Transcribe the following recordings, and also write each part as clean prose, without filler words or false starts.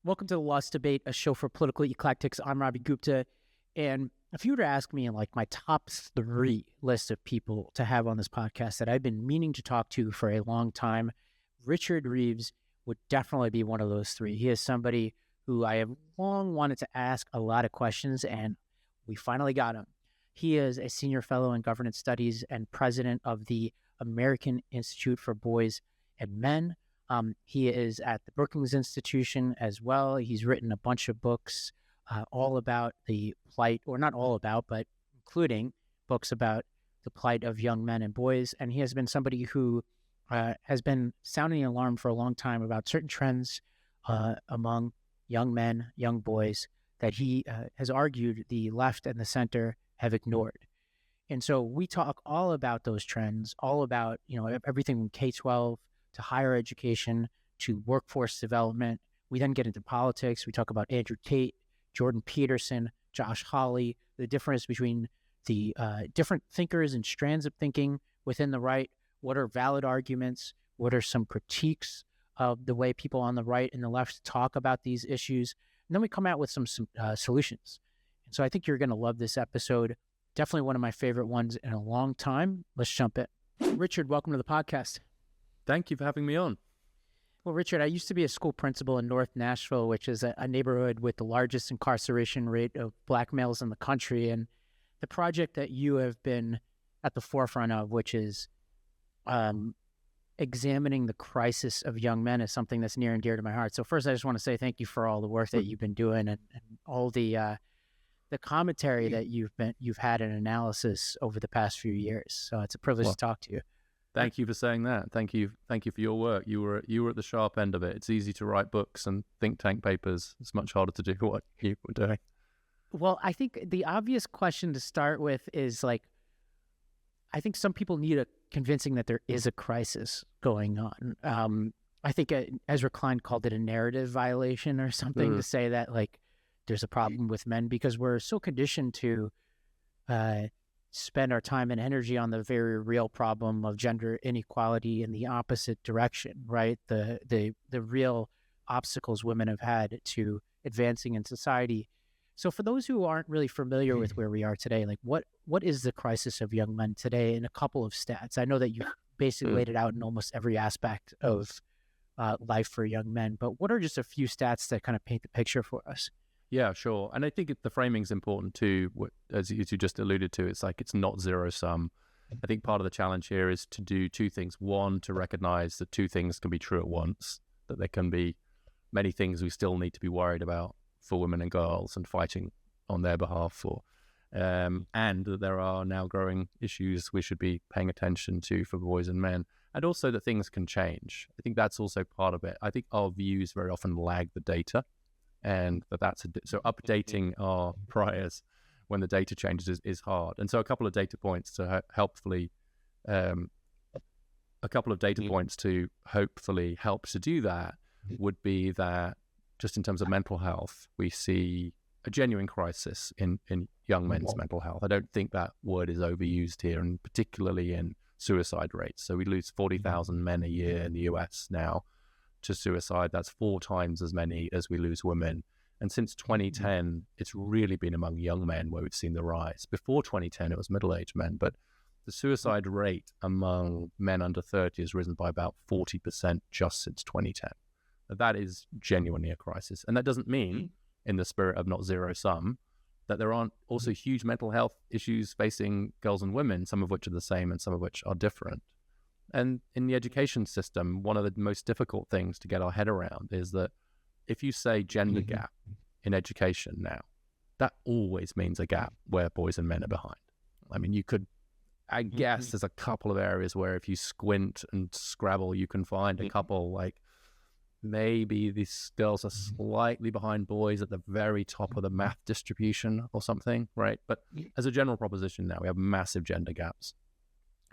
Welcome to The Lost Debate, a show for political eclectics. I'm Ravi Gupta, and if you were to ask me in like my top 3 list of people to have on this podcast that I've been meaning to talk to for a long time, Richard Reeves would definitely be one of those 3. He is somebody who I have long wanted to ask a lot of questions, and we finally got him. He is a senior fellow in governance studies and president of the American Institute for Boys and Men. He is at the Brookings Institution as well. He's written a bunch of books all about the plight, or not all about, but including books about the plight of young men and boys. And he has been somebody who has been sounding the alarm for a long time about certain trends among young men, young boys, that he has argued the left and the center have ignored. And so we talk all about those trends, all about, everything from K-12 to higher education, to workforce development. We then get into politics. We talk about Andrew Tate, Jordan Peterson, Josh Hawley, the difference between the different thinkers and strands of thinking within the right. What are valid arguments? What are some critiques of the way people on the right and the left talk about these issues? And then we come out with some solutions. And so I think you're going to love this episode. Definitely one of my favorite ones in a long time. Let's jump in. Richard, welcome to the podcast. Thank you for having me on. Well, Richard, I used to be a school principal in North Nashville, which is a neighborhood with the largest incarceration rate of Black males in the country. And the project that you have been at the forefront of, which is examining the crisis of young men, is something that's near and dear to my heart. So first, I just want to say thank you for all the work that you've been doing and all the commentary that you've had and analysis over the past few years. So it's a privilege to talk to you. Thank you for saying that. Thank you for your work. You were at the sharp end of it. It's easy to write books and think tank papers. It's much harder to do what you were doing. Well, I think the obvious question to start with is I think some people need a convincing that there is a crisis going on. I think Ezra Klein called it a narrative violation or something to say that there's a problem with men because we're so conditioned to spend our time and energy on the very real problem of gender inequality in the opposite direction, right? The real obstacles women have had to advancing in society. So for those who aren't really familiar with where we are today, what is the crisis of young men today in a couple of stats? I know that you basically laid it out in almost every aspect of life for young men, but what are just a few stats that kind of paint the picture for us? Yeah, sure. And I think the framing's important too. As you just alluded to, it's not zero sum. I think part of the challenge here is to do 2 things. One, to recognize that 2 things can be true at once, that there can be many things we still need to be worried about for women and girls and fighting on their behalf for, and that there are now growing issues we should be paying attention to for boys and men, and also that things can change. I think that's also part of it. I think our views very often lag the data, and so updating our priors when the data changes is hard. And so a couple of data points to hopefully help to do that would be that just in terms of mental health, we see a genuine crisis in young men's mental health. I don't think that word is overused here, and particularly in suicide rates. So we lose 40,000 men a year in the US now to suicide. That's 4 times as many as we lose women. And since 2010, it's really been among young men where we've seen the rise. Before 2010, it was middle-aged men, but the suicide rate among men under 30 has risen by about 40% just since 2010. That is genuinely a crisis. And that doesn't mean, in the spirit of not zero sum, that there aren't also huge mental health issues facing girls and women, some of which are the same and some of which are different. And in the education system, one of the most difficult things to get our head around is that if you say gender gap in education now, that always means a gap where boys and men are behind. I mean, I guess there's a couple of areas where if you squint and scrabble, you can find a couple, maybe these girls are slightly behind boys at the very top of the math distribution or something, right? But as a general proposition now, we have massive gender gaps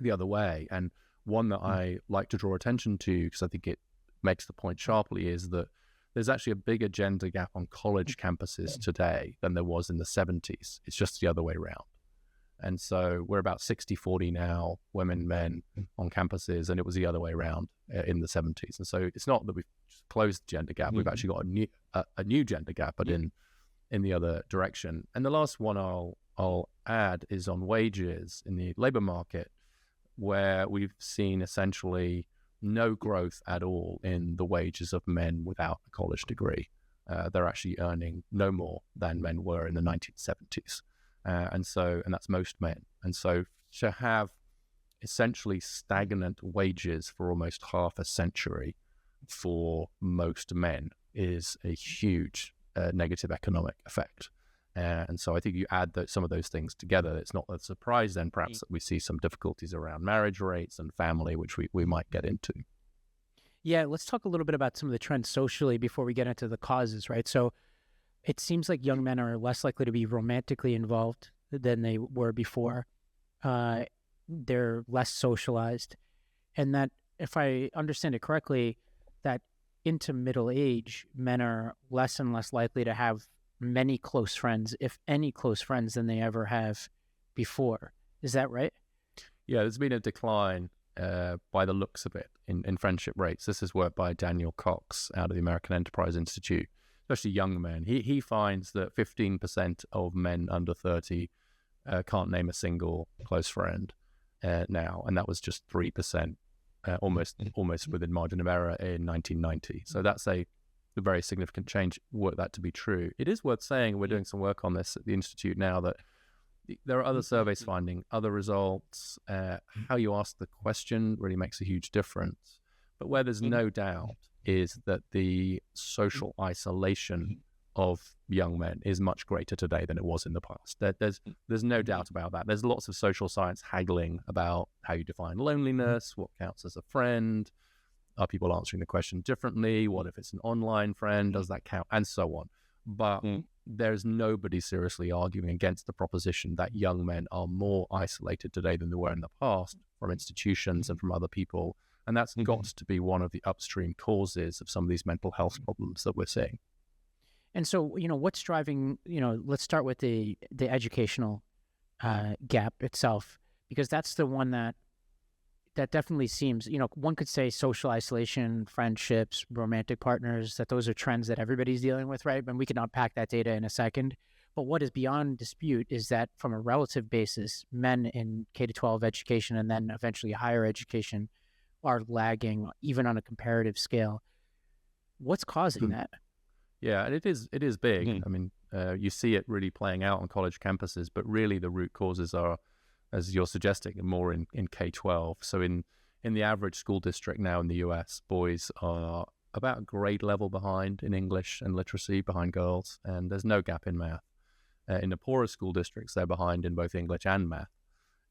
the other way. And one that I like to draw attention to, because I think it makes the point sharply, is that there's actually a bigger gender gap on college campuses today than there was in the 70s. It's just the other way around. And so we're about 60-40 now, women, men on campuses, and it was the other way around in the 70s. And so it's not that we've just closed the gender gap, we've actually got a new gender gap, but in the other direction. And the last one I'll add is on wages in the labor market, where we've seen essentially no growth at all in the wages of men without a college degree. They're actually earning no more than men were in the 1970s. And that's most men. And so to have essentially stagnant wages for almost half a century for most men is a huge negative economic effect. And so I think you add some of those things together, it's not a surprise then perhaps that we see some difficulties around marriage rates and family, which we might get into. Yeah, let's talk a little bit about some of the trends socially before we get into the causes, right? So it seems like young men are less likely to be romantically involved than they were before. They're less socialized. And that, if I understand it correctly, that into middle age, men are less and less likely to have many close friends, if any close friends, than they ever have before. Is that right? Yeah, there's been a decline by the looks of it in friendship rates. This is work by Daniel Cox out of the American Enterprise Institute, especially young men. He finds that 15% of men under 30 can't name a single close friend now, and that was just 3%, almost within margin of error in 1990. So that's a very significant change, were that to be true. It is worth saying, we're doing some work on this at the Institute now, that there are other surveys finding other results. How you ask the question really makes a huge difference. But where there's no doubt is that the social isolation of young men is much greater today than it was in the past. There's no doubt about that. There's lots of social science haggling about how you define loneliness, what counts as a friend, are people answering the question differently, what if it's an online friend, does that count, and so on. But there's nobody seriously arguing against the proposition that young men are more isolated today than they were in the past from institutions and from other people. And that's got to be one of the upstream causes of some of these mental health problems that we're seeing. And so, what's driving, let's start with the educational gap itself, because that's the one that definitely seems, one could say social isolation, friendships, romantic partners, that those are trends that everybody's dealing with, right? And we can unpack that data in a second. But what is beyond dispute is that from a relative basis, men in K-12 education and then eventually higher education are lagging even on a comparative scale. What's causing that? Yeah, and it is big. I mean, you see it really playing out on college campuses, but really the root causes are, as you're suggesting, more in K-12. So in the average school district now in the US, boys are about grade level behind in English and literacy, behind girls, and there's no gap in math. In the poorer school districts, they're behind in both English and math.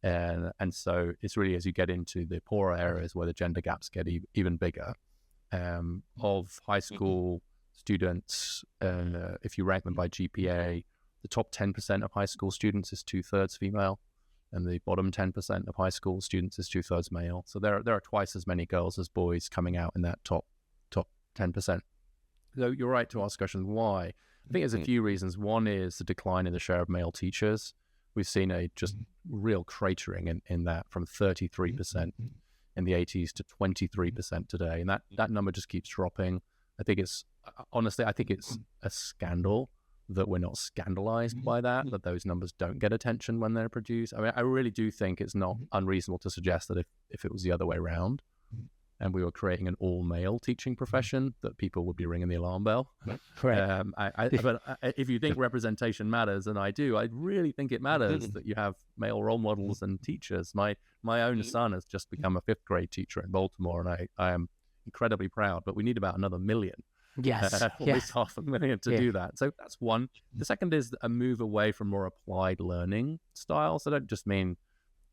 And so it's really as you get into the poorer areas where the gender gaps get even bigger. Of high school students, if you rank them by GPA, the top 10% of high school students is 2/3 female, and the bottom 10% of high school students is 2/3 male. So there are twice as many girls as boys coming out in that top 10%. So you're right to ask questions why. I think there's a few reasons. One is the decline in the share of male teachers. We've seen a just real cratering in that, from 33% in the 80s to 23% today. And that number just keeps dropping. I think it's a scandal that we're not scandalized by that those numbers don't get attention when they're produced. I mean, I really do think it's not unreasonable to suggest that if it was the other way around and we were creating an all-male teaching profession, that people would be ringing the alarm bell. Right. But if you think representation matters, and I do, I really think it matters that you have male role models and teachers. My own son has just become a 5th grade teacher in Baltimore, and I am incredibly proud, but we need about another million. Yes. At least 500,000 to do that. So that's one. The second is a move away from more applied learning styles. I don't just mean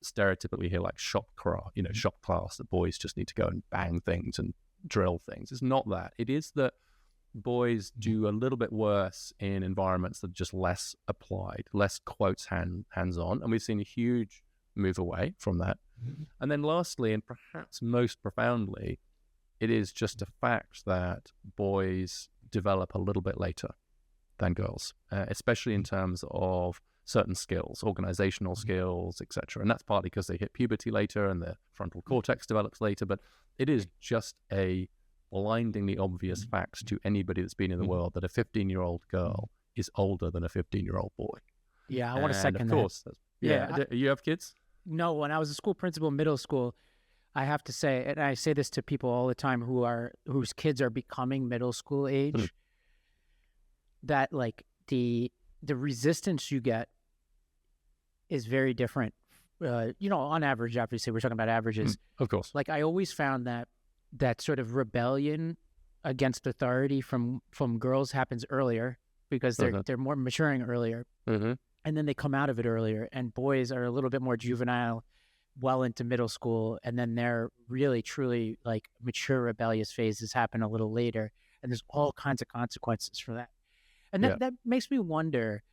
stereotypically here like shop class, that boys just need to go and bang things and drill things. It's not that. It is that boys do a little bit worse in environments that are just less applied, less quotes hands-on. And we've seen a huge move away from that. And then lastly, and perhaps most profoundly, it is just a fact that boys develop a little bit later than girls, especially in terms of certain skills, organizational skills, etc. And that's partly because they hit puberty later and their frontal cortex develops later. But it is just a blindingly obvious fact to anybody that's been in the world that a 15-year-old girl is older than a 15-year-old boy. Yeah, I want to second that. Of course. You have kids? No, when I was a school principal in middle school, I have to say, and I say this to people all the time whose kids are becoming middle school age, that like the resistance you get is very different. On average, obviously, we're talking about averages. Of course. Like I always found that sort of rebellion against authority from girls happens earlier because they're more maturing earlier, and then they come out of it earlier. And boys are a little bit more juvenile, well into middle school, and then their really truly like mature rebellious phases happen a little later. And there's all kinds of consequences for that. And that makes me wonder.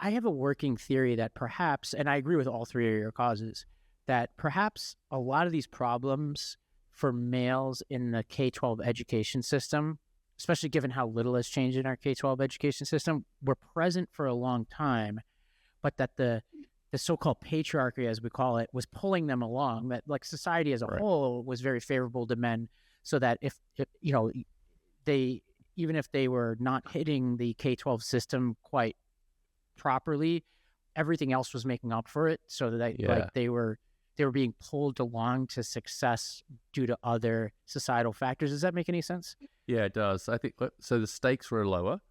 I have a working theory that perhaps, and I agree with all three of your causes, that perhaps a lot of these problems for males in the K-12 education system, especially given how little has changed in our K-12 education system, were present for a long time, but that the so-called patriarchy, as we call it, was pulling them along, that like society as a whole was very favorable to men, so that if they, even if they were not hitting the K-12 system quite properly, everything else was making up for it, so that like they were being pulled along to success due to other societal factors. Does that make any sense? Yeah, it does. I think so. The stakes were lower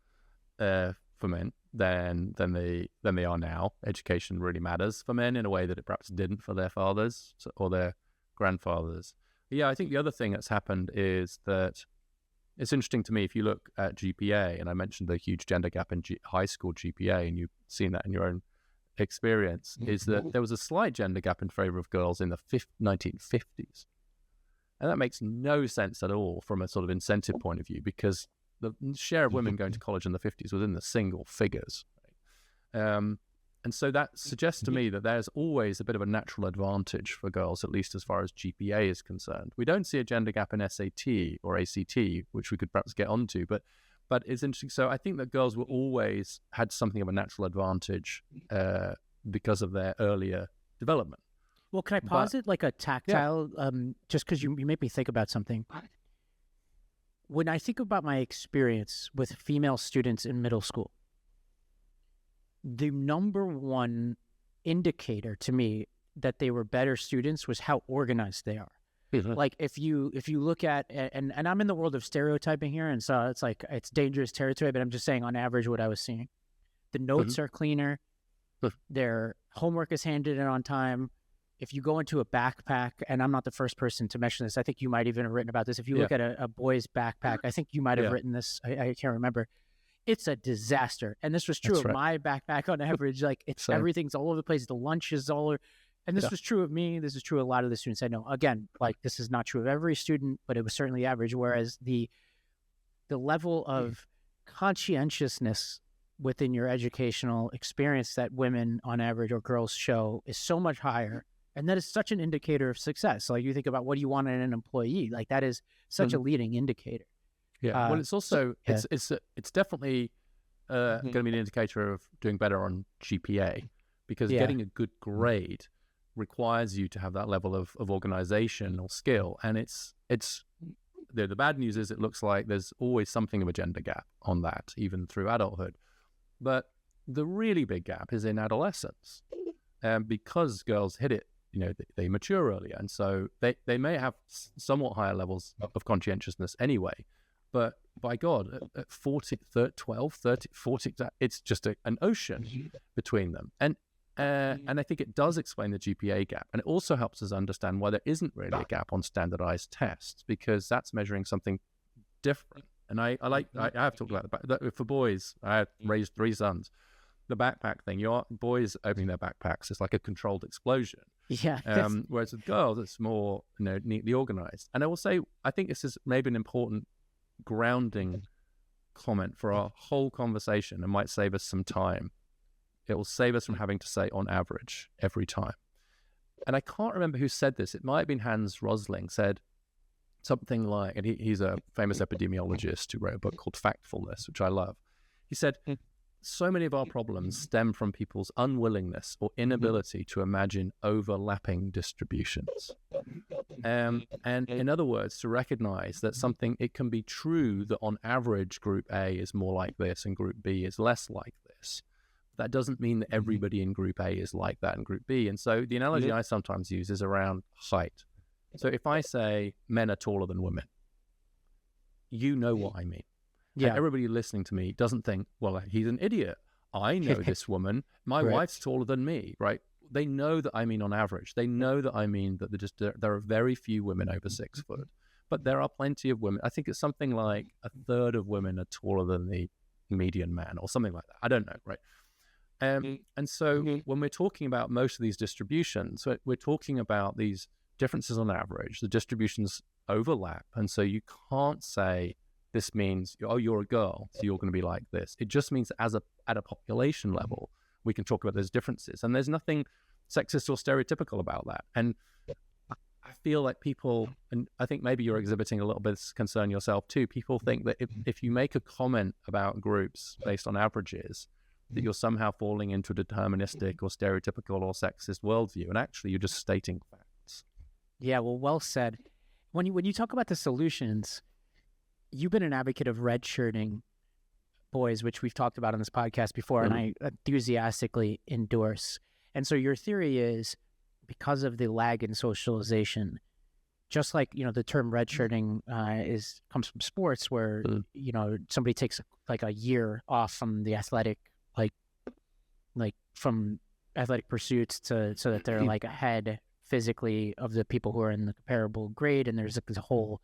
for men than they are now. Education really matters for men in a way that it perhaps didn't for their fathers or their grandfathers. But yeah, I think the other thing that's happened is that it's interesting to me if you look at GPA, and I mentioned the huge gender gap in high school GPA, and you've seen that in your own experience, is that there was a slight gender gap in favor of girls in the 1950s. And that makes no sense at all from a sort of incentive point of view, because the share of women going to college in the 50s was in the single figures. And so that suggests to me that there's always a bit of a natural advantage for girls, at least as far as GPA is concerned. We don't see a gender gap in SAT or ACT, which we could perhaps get onto, but it's interesting. So I think that girls were always had something of a natural advantage because of their earlier development. Well, can I posit like a tactile, just because you make me think about something. When I think about my experience with female students in middle school, the number one indicator to me that they were better students was how organized they are. Like if you look at, and I'm in the world of stereotyping here, and so it's like it's dangerous territory, but I'm just saying on average what I was seeing. The notes are cleaner, their homework is handed in on time. If you go into a backpack, and I'm not the first person to mention this, I think you might even have written about this. If you look at a boy's backpack, I think you might have written this, I can't remember. It's a disaster. And this was true of my backpack on average. Like everything's all over the place. The lunch is all over. And this was true of me. This is true of a lot of the students I know. Again, like this is not true of every student, but it was certainly average. Whereas the level of conscientiousness within your educational experience that women on average or girls show is so much higher. And that is such an indicator of success. So like you think about what do you want in an employee? Like that is such a leading indicator. Yeah. Well, it's also, it's definitely going to be an indicator of doing better on GPA, because getting a good grade requires you to have that level of organization or skill. And it's the bad news is it looks like there's always something of a gender gap on that, even through adulthood. But the really big gap is in adolescence, because girls hit it, they mature earlier. And so they may have somewhat higher levels of conscientiousness anyway. But by God, at 40, 12, 30, 40, it's just an ocean between them. And I think it does explain the GPA gap. And it also helps us understand why there isn't really a gap on standardized tests, because that's measuring something different. And I have talked about that. For boys, I have raised 3 sons. The backpack thing, boys opening their backpacks is like a controlled explosion. Yeah. Whereas with girls, it's more neatly organized. And I will say, I think this is maybe an important grounding comment for our whole conversation and might save us some time. It will save us from having to say on average every time. And I can't remember who said this. It might have been Hans Rosling said something like, and he's a famous epidemiologist who wrote a book called Factfulness, which I love. He said, so many of our problems stem from people's unwillingness or inability to imagine overlapping distributions. And in other words, to recognize that it can be true that on average, group A is more like this and group B is less like this. That doesn't mean that everybody in group A is like that in group B. And so the analogy I sometimes use is around height. So if I say men are taller than women, you know what I mean. Yeah. And everybody listening to me doesn't think, well, he's an idiot. I know this woman. My wife's taller than me, right? They know that I mean on average. They know that I mean that there are very few women over 6 foot, but there are plenty of women. I think it's something like a third of women are taller than the median man or something like that. I don't know, right? And so when we're talking about most of these distributions, we're talking about these differences on average. The distributions overlap. And so you can't say, this means, oh, you're a girl, so you're going to be like this. It just means at a population level, we can talk about those differences. And there's nothing sexist or stereotypical about that. And I feel like people, and I think maybe you're exhibiting a little bit of concern yourself too, people think that if you make a comment about groups based on averages, that you're somehow falling into a deterministic or stereotypical or sexist worldview. And actually, you're just stating facts. Yeah, well said. When you talk about the solutions, you've been an advocate of redshirting boys, which we've talked about on this podcast before, and I enthusiastically endorse. And so your theory is, because of the lag in socialization, just like, the term redshirting comes from sports where, somebody takes like a year off from the athletic, like from athletic pursuits so that they're like ahead physically of the people who are in the comparable grade. And there's this whole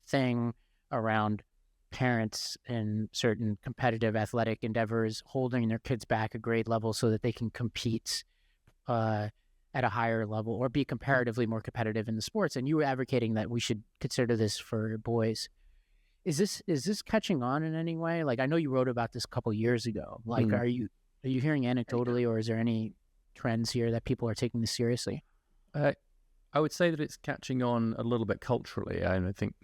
thing around parents in certain competitive athletic endeavors holding their kids back a grade level so that they can compete at a higher level or be comparatively more competitive in the sports. And you were advocating that we should consider this for boys. Is this catching on in any way? Like, I know you wrote about this a couple years ago. Like, are you hearing anecdotally, or is there any trends here that people are taking this seriously? I would say that it's catching on a little bit culturally. And I think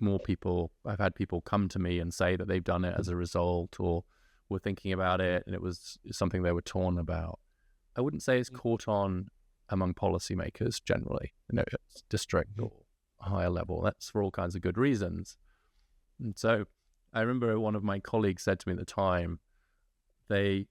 I've had people come to me and say that they've done it as a result or were thinking about it and it was something they were torn about. I wouldn't say it's caught on among policymakers generally, it's district or higher level. That's for all kinds of good reasons. And so I remember one of my colleagues said to me at the time, they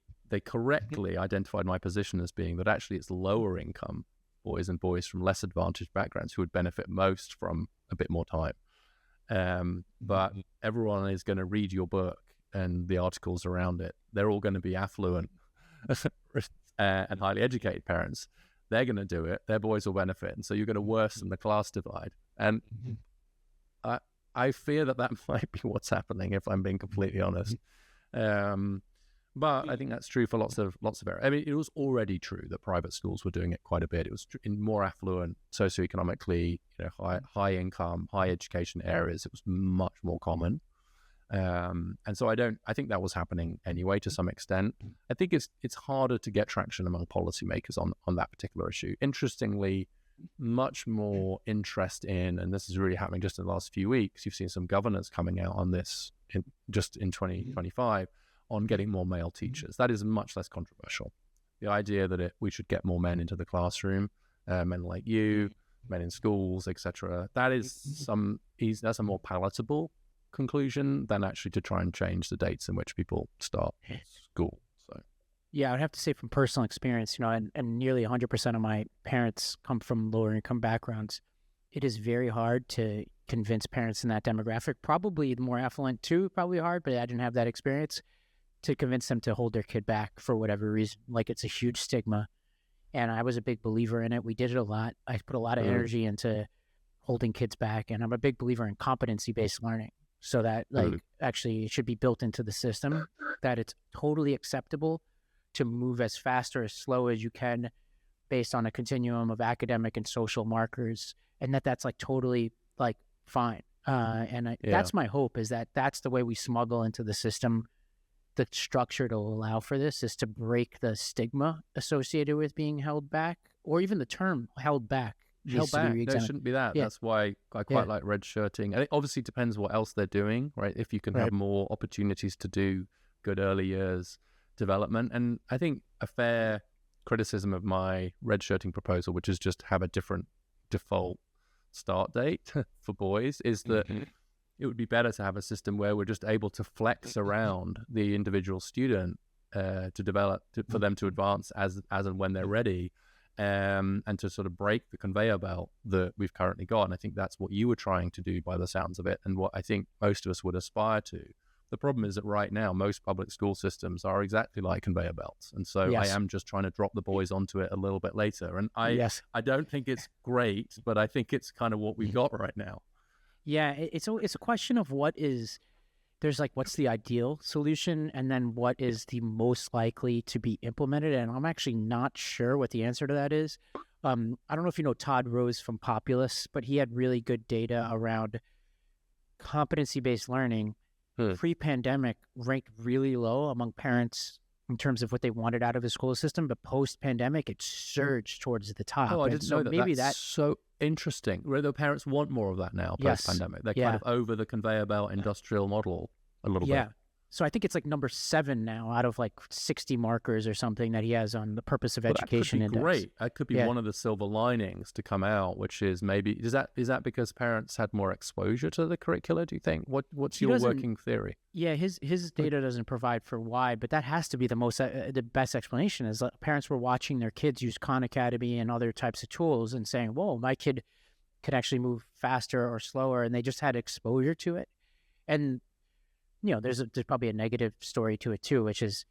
correctly identified my position as being that actually it's lower income boys and boys from less advantaged backgrounds who would benefit most from a bit more time. But everyone is going to read your book and the articles around it. They're all going to be affluent and highly educated parents. They're going to do it. Their boys will benefit. And so you're going to worsen the class divide. And I fear that might be what's happening, if I'm being completely honest. But I think that's true for lots of areas. I mean, it was already true that private schools were doing it quite a bit. It was in more affluent, socioeconomically, high income, high education areas. It was much more common. And so I think that was happening anyway to some extent. I think it's harder to get traction among policymakers on that particular issue. Interestingly, much more interest in, and this is really happening just in the last few weeks, you've seen some governors coming out on this in 2025 on getting more male teachers. That is much less controversial. The idea that we should get more men into the classroom, men like you, men in schools, etc. That's a more palatable conclusion than actually to try and change the dates in which people start school. So, yeah, I would have to say from personal experience, and nearly 100% of my parents come from lower income backgrounds. It is very hard to convince parents in that demographic. Probably the more affluent too, probably hard, but I didn't have that experience, to convince them to hold their kid back for whatever reason. Like, it's a huge stigma. And I was a big believer in it. We did it a lot. I put a lot of energy into holding kids back. And I'm a big believer in competency-based learning. So that actually it should be built into the system, that it's totally acceptable to move as fast or as slow as you can based on a continuum of academic and social markers. And that's like totally like fine. That's my hope, is that that's the way we smuggle into the system the structure to allow for this, is to break the stigma associated with being held back, or even the term held back. Held back. No, it shouldn't be that. Yeah. That's why I quite like redshirting. And it obviously depends what else they're doing, right? If you can have more opportunities to do good early years, development. And I think a fair criticism of my redshirting proposal, which is just have a different default start date for boys, is that it would be better to have a system where we're just able to flex around the individual student to develop, for them to advance as and when they're ready, and to sort of break the conveyor belt that we've currently got. And I think that's what you were trying to do by the sounds of it, and what I think most of us would aspire to. The problem is that right now, most public school systems are exactly like conveyor belts. And so I am just trying to drop the boys onto it a little bit later. And I don't think it's great, but I think it's kind of what we've got right now. Yeah, it's a question of what's the ideal solution, and then what is the most likely to be implemented. And I'm actually not sure what the answer to that is. I don't know if you know Todd Rose from Populous, but he had really good data around competency-based learning. Pre-pandemic ranked really low among parents in terms of what they wanted out of the school system, but post-pandemic it surged towards the top. Oh, I didn't know that. Maybe that's so interesting. Where the parents want more of that now post-pandemic. They're kind of over the conveyor belt industrial model a little bit. So I think it's like number 7 now out of like 60 markers or something that he has on the purpose of education index. Great. That could be one of the silver linings to come out, which is maybe is that because parents had more exposure to the curricula, do you think? What's your working theory? Yeah, his data doesn't provide for why, but that has to be the best explanation, is that parents were watching their kids use Khan Academy and other types of tools and saying, whoa, my kid could actually move faster or slower, and they just had exposure to it. And there's probably a negative story to it too, which is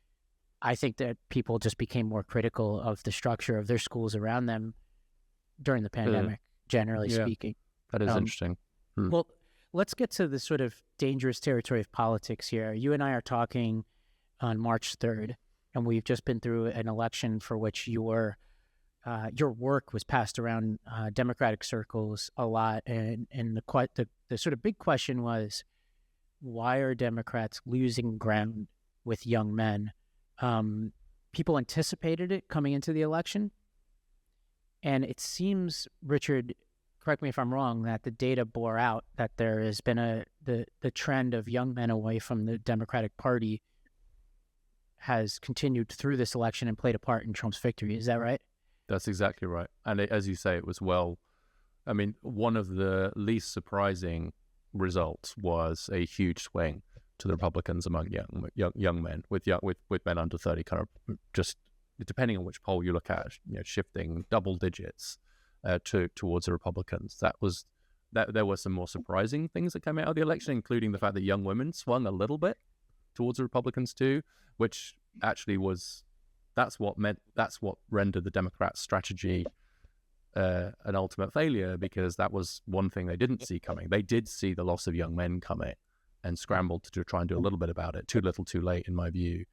I think that people just became more critical of the structure of their schools around them during the pandemic, generally speaking. That is interesting. Well, let's get to the sort of dangerous territory of politics here. You and I are talking on March 3rd, and we've just been through an election for which your work was passed around Democratic circles a lot, and the sort of big question was, why are Democrats losing ground with young men? People anticipated it coming into the election. And it seems, Richard, correct me if I'm wrong, that the data bore out that there has been the trend of young men away from the Democratic Party has continued through this election and played a part in Trump's victory. Is that right? That's exactly right. And as you say, it was one of the least surprising results was a huge swing to the Republicans among young men, with men under 30 kind of just, depending on which poll you look at, shifting double digits towards the Republicans. There were some more surprising things that came out of the election, including the fact that young women swung a little bit towards the Republicans too, which actually that's what rendered the Democrats' strategy an ultimate failure, because that was one thing they didn't see coming. They did see the loss of young men coming and scrambled to try and do a little bit about it. Too little, too late, in my view.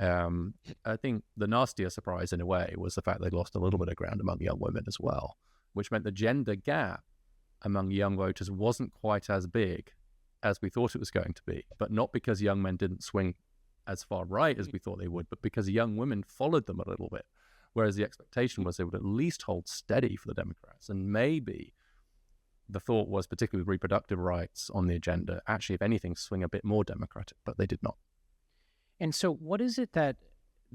I think the nastier surprise, in a way, was the fact they lost a little bit of ground among young women as well, which meant the gender gap among young voters wasn't quite as big as we thought it was going to be. But not because young men didn't swing as far right as we thought they would, but because young women followed them a little bit. Whereas the expectation was they would at least hold steady for the Democrats. And maybe the thought was, particularly with reproductive rights on the agenda, actually, if anything, swing a bit more Democratic, but they did not. And so what is it that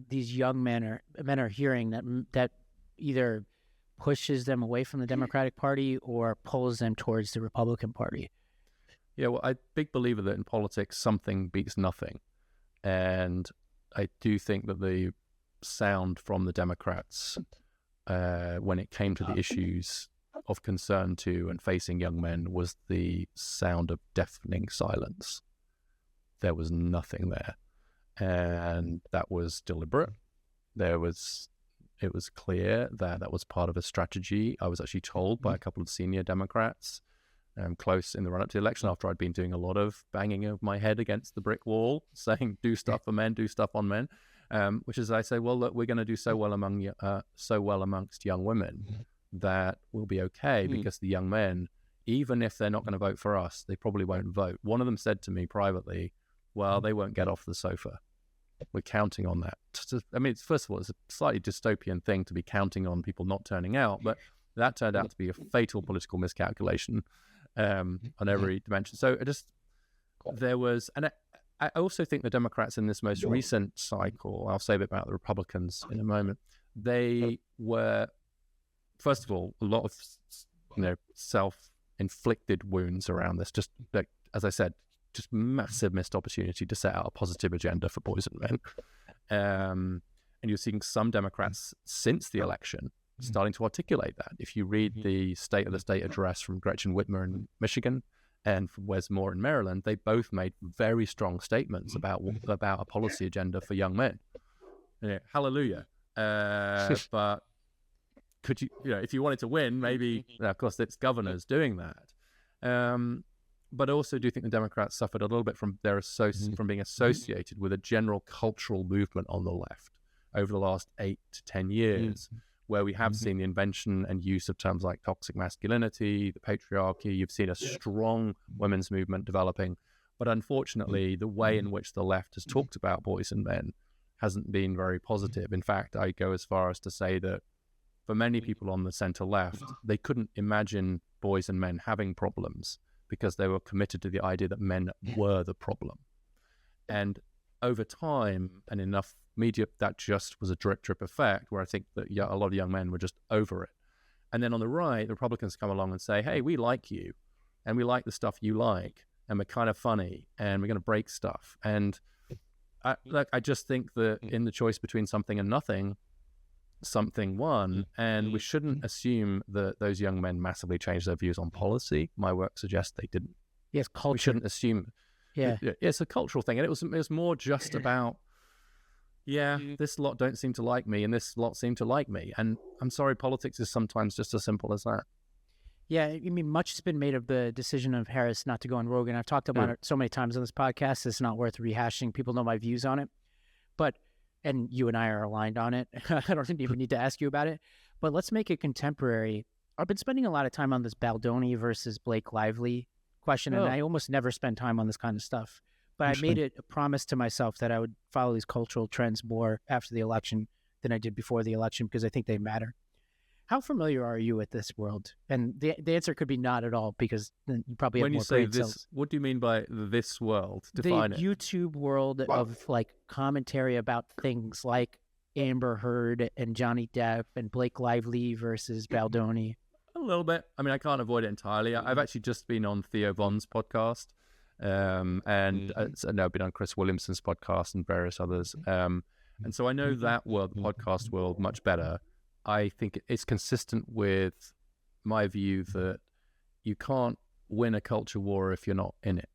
these young men are hearing that either pushes them away from the Democratic Party or pulls them towards the Republican Party? Yeah, well, I'm a big believer that in politics, something beats nothing. And I do think that the sound from the Democrats when it came to the issues of concern to and facing young men was the sound of deafening silence. There was nothing there, and that was deliberate. It was clear that was part of a strategy. I was actually told by a couple of senior Democrats close in the run-up to the election, after I'd been doing a lot of banging of my head against the brick wall, saying, do stuff for men, do stuff on men. Which is, I say, well, look, we're going to do so well amongst young women that we'll be okay, because the young men, even if they're not going to vote for us, they probably won't vote. One of them said to me privately, well, they won't get off the sofa. We're counting on that. I mean, first of all, it's a slightly dystopian thing to be counting on people not turning out, but that turned out to be a fatal political miscalculation on every dimension. So there was, and I also think the Democrats in this most recent cycle, I'll say a bit about the Republicans in a moment, they were, first of all, a lot of, self-inflicted wounds around this. Just like, as I said, just massive missed opportunity to set out a positive agenda for boys and men. And you're seeing some Democrats since the election starting to articulate that. If you read the State of the State address from Gretchen Whitmer in Michigan and from Wes Moore in Maryland, they both made very strong statements about a policy agenda for young men. Hallelujah. But could you, if you wanted to win, maybe, of course, it's governors doing that. But I also do think the Democrats suffered a little bit from from being associated with a general cultural movement on the left over the last 8 to 10 years, where we have seen the invention and use of terms like toxic masculinity, the patriarchy. You've seen a strong women's movement developing. But unfortunately, the way in which the left has talked about boys and men hasn't been very positive. In fact, I go as far as to say that for many people on the center left, they couldn't imagine boys and men having problems because they were committed to the idea that men were the problem. And over time and enough media, that just was a drip effect where I think that a lot of young men were just over it. And then on the right, the Republicans come along and say, hey, we like you and we like the stuff you like and we're kind of funny and we're going to break stuff. And I just think that in the choice between something and nothing, something won, and we shouldn't assume that those young men massively changed their views on policy. My work suggests they didn't. Yes, culture. We shouldn't assume. Yeah, it's a cultural thing, and it was more just about, this lot don't seem to like me, and this lot seem to like me, and I'm sorry, politics is sometimes just as simple as that. Yeah, I mean, much has been made of the decision of Harris not to go on Rogan. I've talked about it so many times on this podcast, it's not worth rehashing. People know my views on it. And you and I are aligned on it. I don't even need to ask you about it. But let's make it contemporary. I've been spending a lot of time on this Baldoni versus Blake Lively question, and I almost never spend time on this kind of stuff. But I made it a promise to myself that I would follow these cultural trends more after the election than I did before the election because I think they matter. How familiar are you with this world? And the answer could be not at all because then you probably have more brain cells. When you say this, what do you mean by this world? Define it. The YouTube world of like commentary about things like Amber Heard and Johnny Depp and Blake Lively versus Baldoni. A little bit. I mean, I can't avoid it entirely. I've actually just been on Theo Von's podcast, and I've been on Chris Williamson's podcast and various others. And so I know that world, the podcast world, much better. I think it's consistent with my view that you can't win a culture war if you're not in it.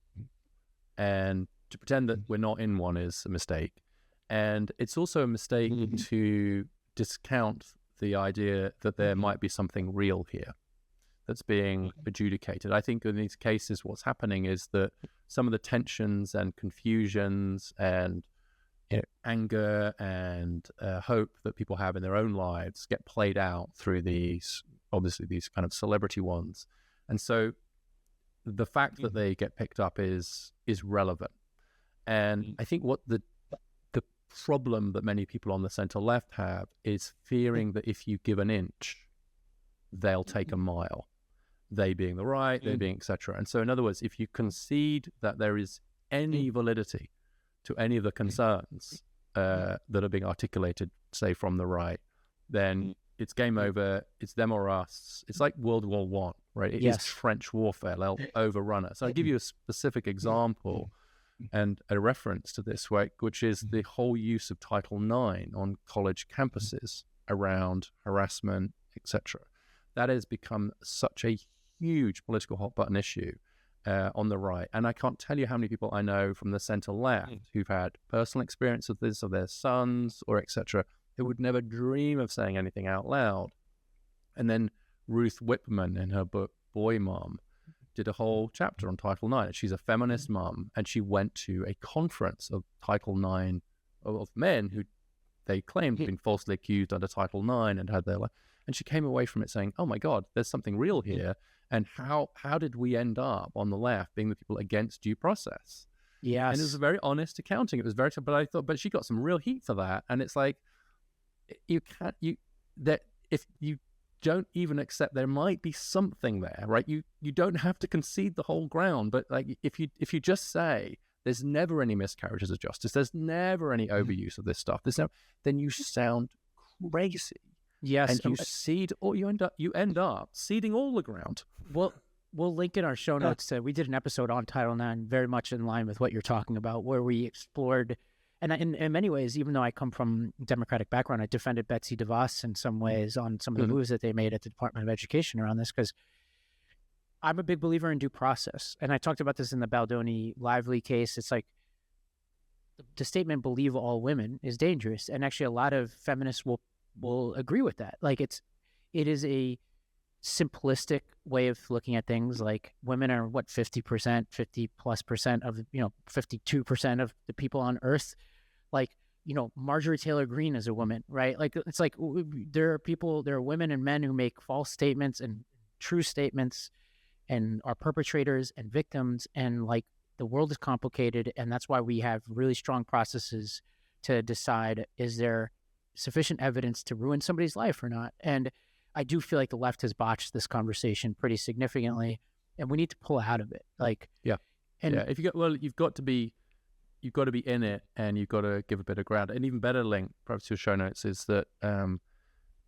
And to pretend that we're not in one is a mistake. And it's also a mistake to discount the idea that there might be something real here that's being adjudicated. I think in these cases, what's happening is that some of the tensions and confusions and anger and hope that people have in their own lives get played out through these kind of celebrity ones. And so the fact that they get picked up is relevant. And I think what the problem that many people on the center left have is fearing that if you give an inch, they'll take a mile. They being the right, they being etc. And so in other words, if you concede that there is any validity to any of the concerns that are being articulated, say, from the right, then it's game over. It's them or us. It's like World War I, right? It is trench warfare. They'll overrun us. So I'll give you a specific example and a reference to this, which is the whole use of Title IX on college campuses around harassment, etc. That has become such a huge political hot-button issue on the right. And I can't tell you how many people I know from the center left who've had personal experience of this, of their sons, or etc., who would never dream of saying anything out loud. And then Ruth Whipman, in her book Boy Mom, did a whole chapter on Title IX. She's a feminist mom, and she went to a conference of Title IX of men who they claimed had been falsely accused under Title IX and had their life. And she came away from it saying, oh my God, there's something real here. And how did we end up on the left being the people against due process? Yes. And it was a very honest accounting. It was very, but she got some real heat for that. And it's like, if you don't even accept there might be something there, right? You don't have to concede the whole ground, but like if you just say there's never any miscarriages of justice, there's never any overuse of this stuff, then you sound crazy. Yes, and you end up ceding all the ground. We'll link in our show notes. We did an episode on Title IX, very much in line with what you're talking about, where we explored, and in many ways, even though I come from a Democratic background, I defended Betsy DeVos in some ways on some of the moves that they made at the Department of Education around this, because I'm a big believer in due process. And I talked about this in the Baldoni-Lively case. It's like the statement, believe all women, is dangerous. And actually a lot of feminists will agree with that. Like it is a simplistic way of looking at things. Like women are 50% plus percent of 52% of the people on earth. Like Marjorie Taylor Greene is a woman, right? Like it's like there are women and men who make false statements and true statements and are perpetrators and victims, and like the world is complicated, and that's why we have really strong processes to decide, is there sufficient evidence to ruin somebody's life or not? And I do feel like the left has botched this conversation pretty significantly, and we need to pull out of it. If you've got to be in it, and you've got to give a bit of ground. An even better link, perhaps to your show notes, is that I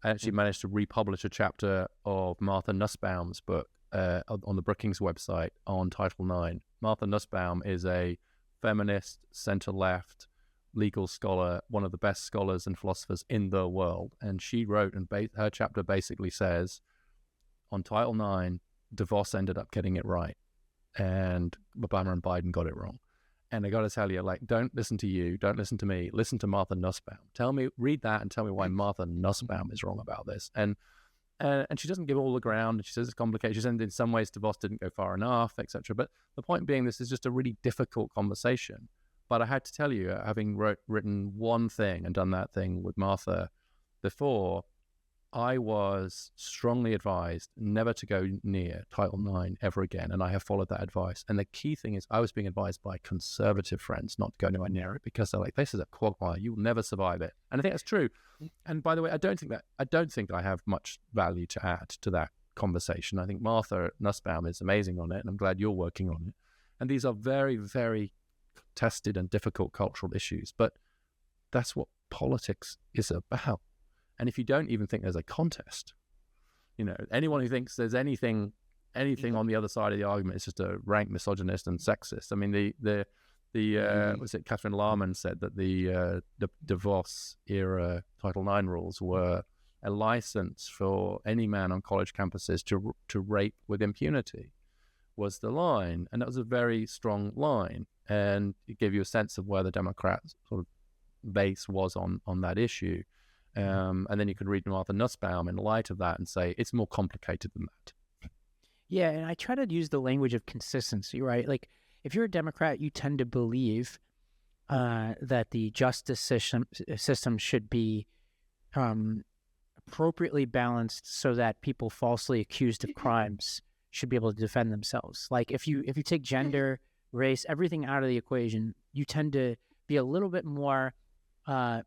actually managed to republish a chapter of Martha Nussbaum's book on the Brookings website on Title IX. Martha Nussbaum is a feminist, center-left legal scholar, one of the best scholars and philosophers in the world. And she wrote, and her chapter basically says, on Title IX, DeVos ended up getting it right, and Obama and Biden got it wrong. And I got to tell you, don't listen to you, don't listen to me, listen to Martha Nussbaum. Read that and tell me why Martha Nussbaum is wrong about this. And she doesn't give all the ground, and she says it's complicated. She says in some ways DeVos didn't go far enough, etc. But the point being, this is just a really difficult conversation. But I had to tell you, having written one thing and done that thing with Martha before, I was strongly advised never to go near Title IX ever again, and I have followed that advice. And the key thing is, I was being advised by conservative friends not to go anywhere near it, because they're like, this is a quagmire, you will never survive it. And I think that's true. And by the way, I don't think I have much value to add to that conversation. I think Martha Nussbaum is amazing on it, and I'm glad you're working on it. And these are very, very tested and difficult cultural issues, but that's what politics is about. And if you don't even think there's a contest, anyone who thinks there's anything on the other side of the argument is just a rank misogynist and sexist. I mean, was it Catherine Larman said that the DeVos era Title IX rules were a license for any man on college campuses to rape with impunity, was the line. And that was a very strong line. And it gave you a sense of where the Democrats' sort of base was on that issue. And then you could read Martha Nussbaum in light of that and say, it's more complicated than that. Yeah, and I try to use the language of consistency, right? Like, if you're a Democrat, you tend to believe that the justice system should be appropriately balanced so that people falsely accused of crimes should be able to defend themselves. Like, if you take gender, race, everything out of the equation, you tend to be a little bit more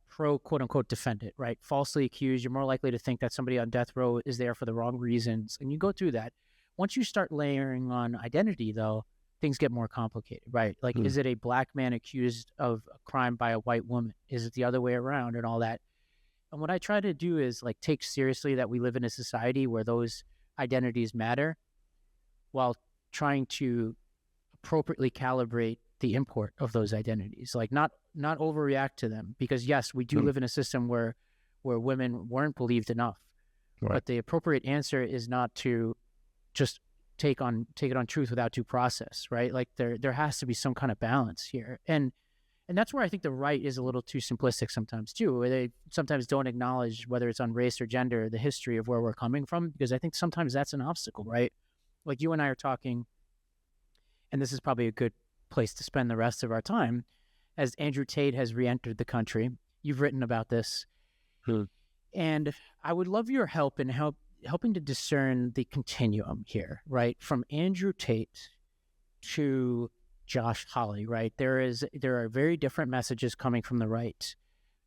pro quote-unquote defendant, right? Falsely accused, you're more likely to think that somebody on death row is there for the wrong reasons, and you go through that. Once you start layering on identity, though, things get more complicated, right? Like, is it a black man accused of a crime by a white woman? Is it the other way around, and all that? And what I try to do is take seriously that we live in a society where those identities matter, while trying to appropriately calibrate the import of those identities, not overreact to them, because yes, we do live in a system where women weren't believed enough, right? But the appropriate answer is not to just take it on truth without due process, right? Like, there has to be some kind of balance here, and that's where I think the right is a little too simplistic sometimes too, where they sometimes don't acknowledge, whether it's on race or gender, the history of where we're coming from, because I think sometimes that's an obstacle, right? Like, you and I are talking, and this is probably a good place to spend the rest of our time, as Andrew Tate has re-entered the country. You've written about this. And I would love your help in helping to discern the continuum here, right? From Andrew Tate to Josh Hawley, right? There are very different messages coming from the right,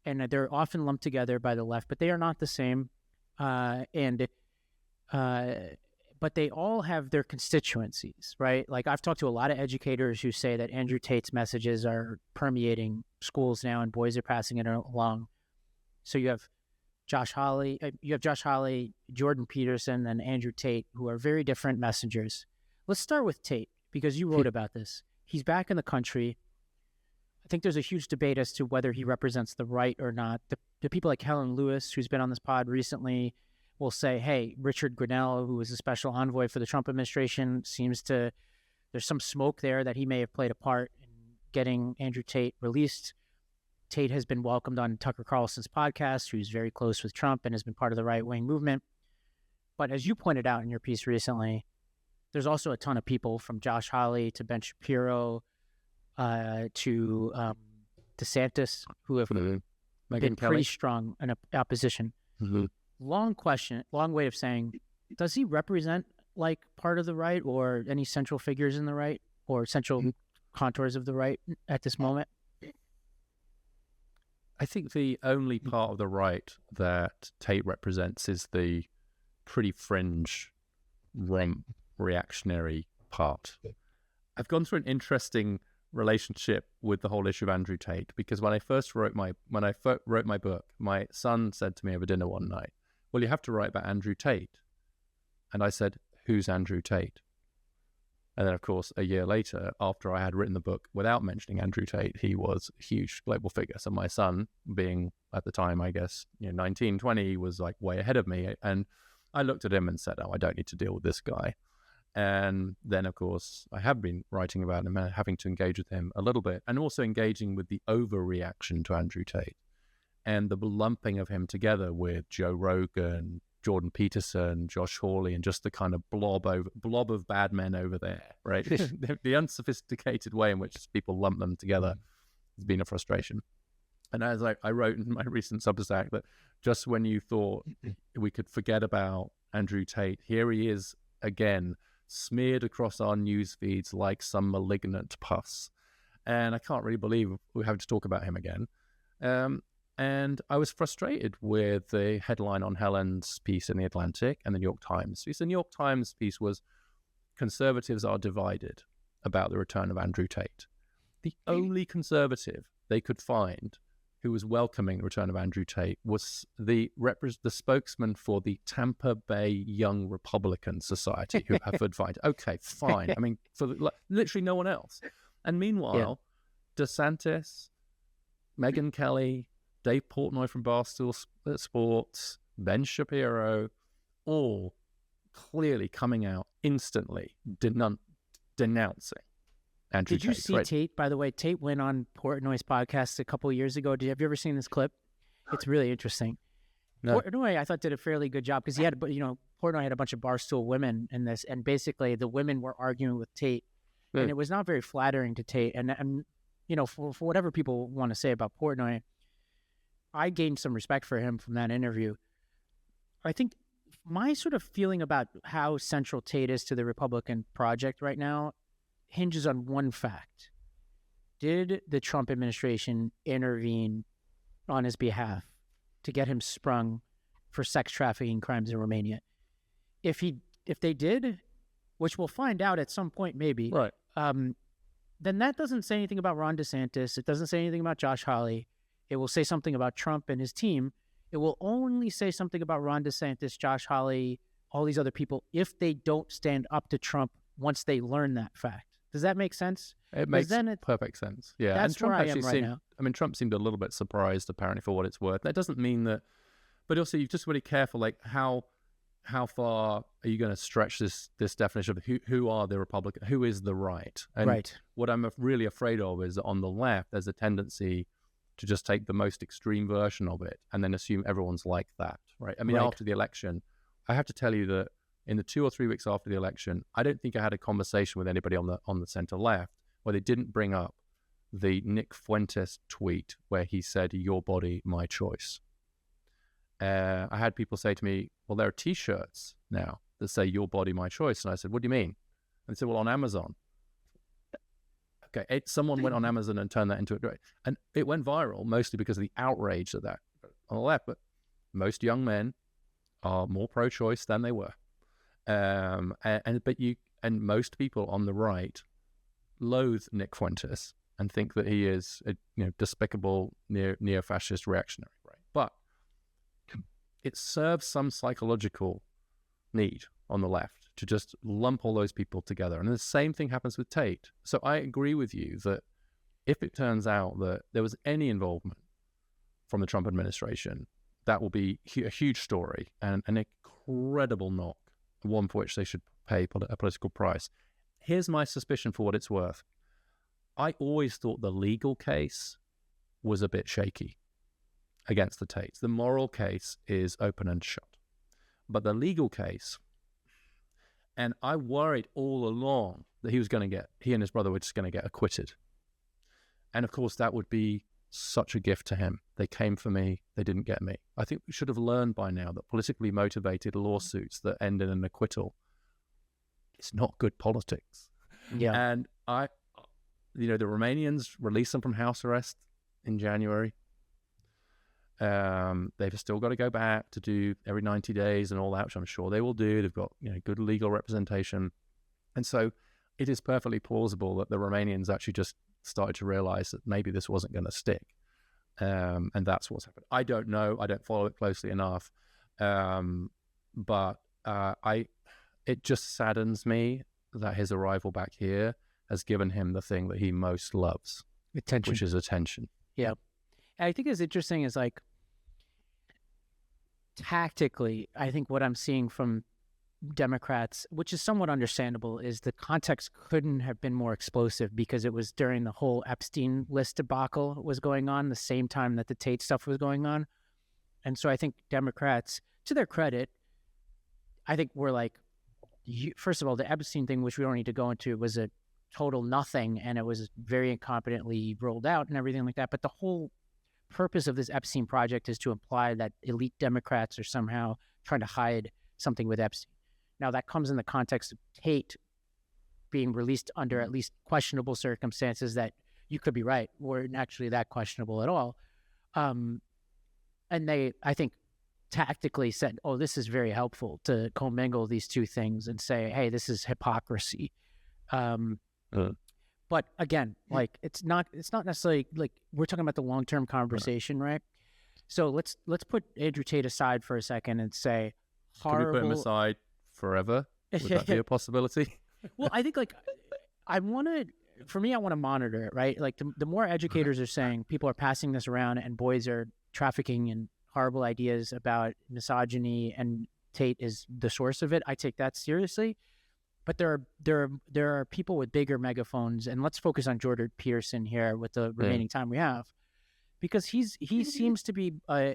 and they're often lumped together by the left, but they are not the same. but they all have their constituencies, right? Like I've talked to a lot of educators who say that Andrew Tate's messages are permeating schools now and boys are passing it along. So you have Josh Hawley, Jordan Peterson, and Andrew Tate, who are very different messengers. Let's start with Tate, because you wrote about this. He's back in the country. I think there's a huge debate as to whether he represents the right or not. The people like Helen Lewis, who's been on this pod recently, will say, hey, Richard Grenell, who was a special envoy for the Trump administration, there's some smoke there that he may have played a part in getting Andrew Tate released. Tate has been welcomed on Tucker Carlson's podcast, who's very close with Trump and has been part of the right-wing movement. But as you pointed out in your piece recently, there's also a ton of people, from Josh Hawley to Ben Shapiro to DeSantis, who have been pretty strong in opposition. Mm-hmm. Long question, long way of saying, does he represent like part of the right or any central figures in the right or central contours of the right at this moment? I think the only part of the right that Tate represents is the pretty fringe, reactionary part. I've gone through an interesting relationship with the whole issue of Andrew Tate, because when I wrote my book, my son said to me over dinner one night, well, you have to write about Andrew Tate. And I said, who's Andrew Tate? And then, of course, a year later, after I had written the book without mentioning Andrew Tate, he was a huge global figure. So my son, being at the time, I guess, 19, 20, was like way ahead of me. And I looked at him and said, oh, I don't need to deal with this guy. And then, of course, I have been writing about him and having to engage with him a little bit, and also engaging with the overreaction to Andrew Tate and the lumping of him together with Joe Rogan, Jordan Peterson, Josh Hawley, and just the kind of blob of bad men over there, right? The unsophisticated way in which people lump them together has been a frustration. And as I wrote in my recent Substack, that just when you thought we could forget about Andrew Tate, here he is again, smeared across our news feeds like some malignant pus. And I can't really believe we have to talk about him again. And I was frustrated with the headline on Helen's piece in The Atlantic and the New York Times piece. The New York Times piece was, conservatives are divided about the return of Andrew Tate. The only conservative they could find who was welcoming the return of Andrew Tate was the spokesman for the Tampa Bay Young Republican Society, who have advised, okay, fine. I mean, for literally no one else. And meanwhile, DeSantis, Megyn Kelly, Dave Portnoy from Barstool Sports, Ben Shapiro, all clearly coming out instantly denouncing Andrew Tate. Did you see Tate, by the way? Tate went on Portnoy's podcast a couple of years ago. Have you ever seen this clip? It's really interesting. No. Portnoy, I thought, did a fairly good job, because he had, Portnoy had a bunch of Barstool women in this, and basically the women were arguing with Tate, and it was not very flattering to Tate. And for whatever people want to say about Portnoy, I gained some respect for him from that interview. I think my sort of feeling about how central Tate is to the Republican project right now hinges on one fact. Did the Trump administration intervene on his behalf to get him sprung for sex trafficking crimes in Romania? If they did, which we'll find out at some point maybe, right? Then that doesn't say anything about Ron DeSantis. It doesn't say anything about Josh Hawley. It will say something about Trump and his team. It will only say something about Ron DeSantis, Josh Hawley, all these other people, if they don't stand up to Trump once they learn that fact. Does that make sense? It makes perfect sense. Yeah, that's and Trump where I am right now. I mean, Trump seemed a little bit surprised, apparently, for what it's worth. That doesn't mean that, but also you're just really careful, like how far are you going to stretch this definition of who are the Republican, who is the right? And right. What I'm really afraid of is that on the left, there's a tendency to just take the most extreme version of it and then assume everyone's like that, right? I mean, after the election, I have to tell you that in the 2 or 3 weeks after the election, I don't think I had a conversation with anybody on the center left where they didn't bring up the Nick Fuentes tweet where he said, "Your body, my choice." I had people say to me, well, there are T-shirts now that say "Your body, my choice." And I said, what do you mean? And they said, well, on Amazon. Okay, someone went on Amazon and turned that into a great, and it went viral mostly because of the outrage of that on the left. But most young men are more pro-choice than they were, And most people on the right loathe Nick Fuentes and think that he is a despicable neo-fascist reactionary, right? But it serves some psychological need on the left to just lump all those people together. And the same thing happens with Tate. So I agree with you that if it turns out that there was any involvement from the Trump administration, that will be a huge story and an incredible knock, one for which they should pay a political price. Here's my suspicion for what it's worth. I always thought the legal case was a bit shaky against the Tates. The moral case is open and shut. But the legal case, and I worried all along that he and his brother were just going to get acquitted. And of course, that would be such a gift to him. They came for me, they didn't get me. I think we should have learned by now that politically motivated lawsuits that end in an acquittal, it's not good politics. Yeah. And the Romanians released them from house arrest in January. They've still got to go back to do every 90 days and all that, which I'm sure they will do. They've got good legal representation. And so it is perfectly plausible that the Romanians actually just started to realize that maybe this wasn't going to stick. And that's what's happened. I don't know. I don't follow it closely enough. But it just saddens me that his arrival back here has given him the thing that he most loves, Attention. which is attention. Yeah. I think it's interesting is like tactically, I think what I'm seeing from Democrats, which is somewhat understandable, is the context couldn't have been more explosive because it was during the whole Epstein list debacle was going on, the same time that the Tate stuff was going on. And so I think Democrats, to their credit, I think we're like, first of all, the Epstein thing, which we don't need to go into, was a total nothing, and it was very incompetently rolled out and everything like that. But the whole purpose of this Epstein project is to imply that elite Democrats are somehow trying to hide something with Epstein. Now, that comes in the context of Tate being released under at least questionable circumstances that you could be right weren't actually that questionable at all. And they, I think, tactically said, oh, this is very helpful to commingle these two things and say, hey, this is hypocrisy. But again, like it's not necessarily like we're talking about the long-term conversation, right? So let's put Andrew Tate aside for a second and say, horrible. Can we put him aside forever? Would that be a possibility? Well, I think like I want to monitor it, right? Like the more educators are saying people are passing this around and boys are trafficking in horrible ideas about misogyny and Tate is the source of it, I take that seriously. But there are people with bigger megaphones, and let's focus on Jordan Peterson here with the remaining time we have, because he seems to be, I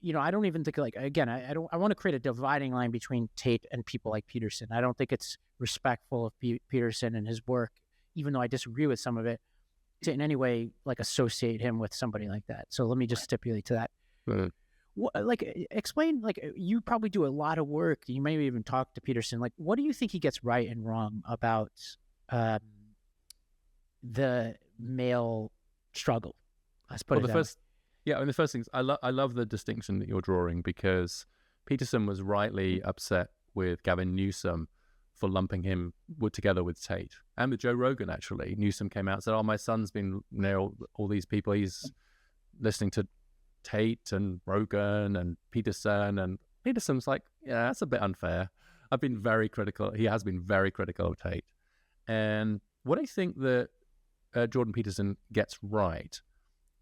don't even think like, again, I want to create a dividing line between Tate and people like Peterson. I don't think it's respectful of Peterson and his work, even though I disagree with some of it, to in any way like associate him with somebody like that. So let me just stipulate to that. Explain, like you probably do a lot of work. You may even talk to Peterson. Like, what do you think he gets right and wrong about the male struggle? Let's put it that way. The first things, I love the distinction that you're drawing, because Peterson was rightly upset with Gavin Newsom for lumping him together with Tate and with Joe Rogan. Actually, Newsom came out and said, "Oh, my son's been all these people. He's listening to Tate and Rogan and Peterson," and Peterson's like, yeah, that's a bit unfair. I've been very critical. He has been very critical of Tate. And what I think that Jordan Peterson gets right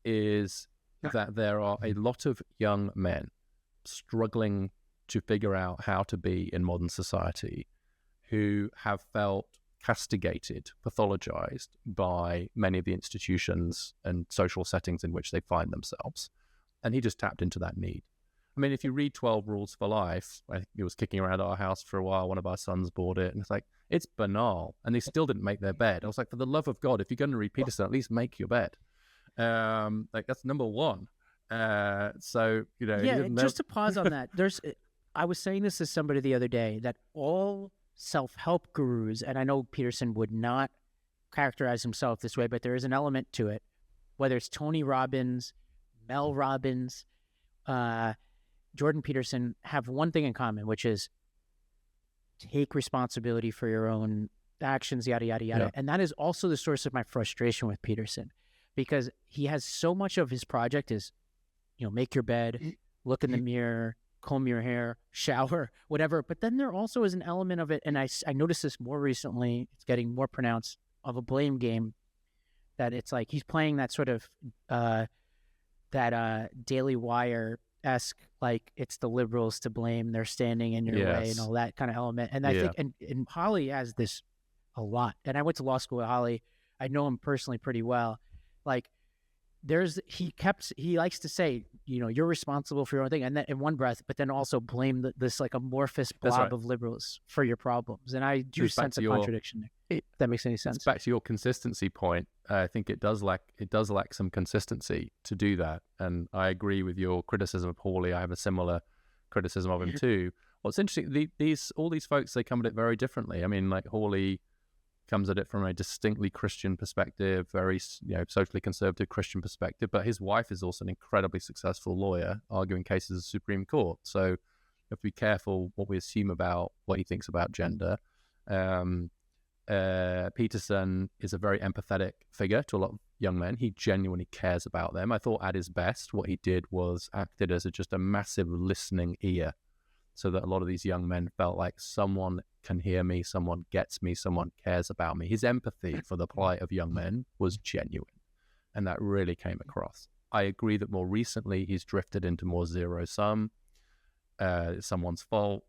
is that there are a lot of young men struggling to figure out how to be in modern society who have felt castigated, pathologized by many of the institutions and social settings in which they find themselves. And he just tapped into that need. I mean, if you read 12 Rules for Life, it was kicking around our house for a while. One of our sons bought it. And it's like, it's banal. And they still didn't make their bed. I was like, for the love of God, if you're going to read Peterson, at least make your bed. That's number one. Yeah, just to pause on that. I was saying this to somebody the other day, that all self-help gurus, and I know Peterson would not characterize himself this way, but there is an element to it, whether it's Tony Robbins, Mel Robbins, Jordan Peterson, have one thing in common, which is take responsibility for your own actions, yada, yada, yada. Yeah. And that is also the source of my frustration with Peterson, because he has so much of his project is, make your bed, look in the mirror, comb your hair, shower, whatever. But then there also is an element of it, and I noticed this more recently, it's getting more pronounced, of a blame game, that it's like he's playing that sort of Daily Wire-esque, like it's the liberals to blame, they're standing in your way and all that kind of element. And I think, and Holly has this a lot. And I went to law school with Holly. I know him personally pretty well. Like, he likes to say, you're responsible for your own thing, and then in one breath, but then also blame this like amorphous blob of liberals for your problems. And I do sense a contradiction there. If that makes any sense. It's back to your consistency point. I think it does lack some consistency to do that. And I agree with your criticism of Hawley. I have a similar criticism of him too. What's interesting, all these folks, they come at it very differently. I mean, like Hawley comes at it from a distinctly Christian perspective, very socially conservative Christian perspective, but his wife is also an incredibly successful lawyer, arguing cases at the Supreme Court. So you have to be careful what we assume about what he thinks about gender. Peterson is a very empathetic figure to a lot of young men. He genuinely cares about them. I thought at his best, what he did was acted as just a massive listening ear, so that a lot of these young men felt like someone can hear me, someone gets me, someone cares about me. His empathy for the plight of young men was genuine, and that really came across. I agree that more recently he's drifted into more zero-sum, someone's fault,